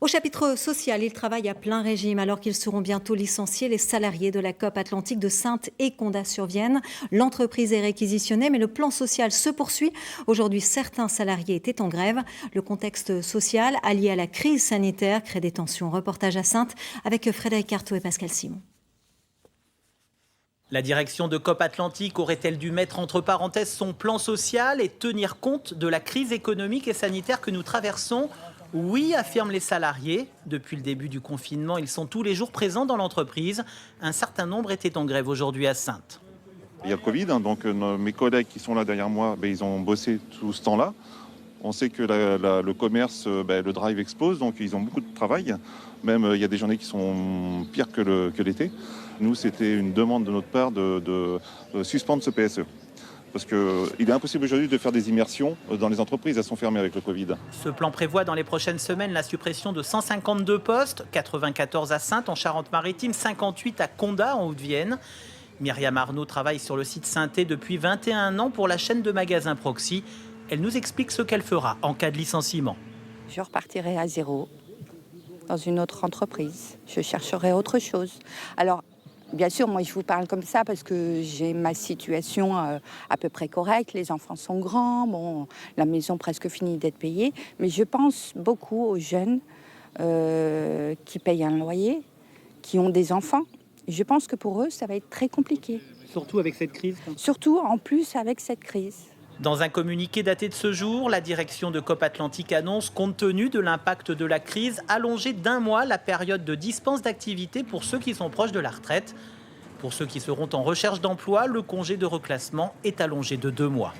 Au chapitre social, ils travaillent à plein régime alors qu'ils seront bientôt licenciés. Les salariés de la Coop Atlantique de Saintes et Condat-sur-Vienne. L'entreprise est réquisitionnée, mais le plan social se poursuit. Aujourd'hui, certains salariés étaient en grève. Le contexte social, allié à la crise sanitaire, crée des tensions. Reportage à Saintes avec Frédéric Artaud et Pascal Simon. La direction de Coop Atlantique aurait-elle dû mettre entre parenthèses son plan social et tenir compte de la crise économique et sanitaire que nous traversons ? Oui, affirment les salariés. Depuis le début du confinement, ils sont tous les jours présents dans l'entreprise. Un certain nombre étaient en grève aujourd'hui à Saintes. Il y a le Covid, donc mes collègues qui sont là derrière moi, ils ont bossé tout ce temps-là. On sait que le commerce, le drive explose, donc ils ont beaucoup de travail. Même il y a des journées qui sont pires que l'été. Nous, c'était une demande de notre part de suspendre ce PSE. Parce qu'il est impossible aujourd'hui de faire des immersions dans les entreprises, elles sont fermées avec le Covid. Ce plan prévoit dans les prochaines semaines la suppression de 152 postes, 94 à Saintes en Charente-Maritime, 58 à Condat en Haute-Vienne. Myriam Arnaud travaille sur le site saintais depuis 21 ans pour la chaîne de magasins Proxy. Elle nous explique ce qu'elle fera en cas de licenciement. Je repartirai à zéro dans une autre entreprise. Je chercherai autre chose. Alors, bien sûr, moi, je vous parle comme ça parce que j'ai ma situation à peu près correcte. Les enfants sont grands, la maison presque finie d'être payée. Mais je pense beaucoup aux jeunes qui payent un loyer, qui ont des enfants. Je pense que pour eux, ça va être très compliqué. Surtout avec cette crise. Surtout, en plus, avec cette crise. Dans un communiqué daté de ce jour, la direction de Coop Atlantique annonce, compte tenu de l'impact de la crise, allonger d'1 mois la période de dispense d'activité pour ceux qui sont proches de la retraite. Pour ceux qui seront en recherche d'emploi, le congé de reclassement est allongé de 2 mois.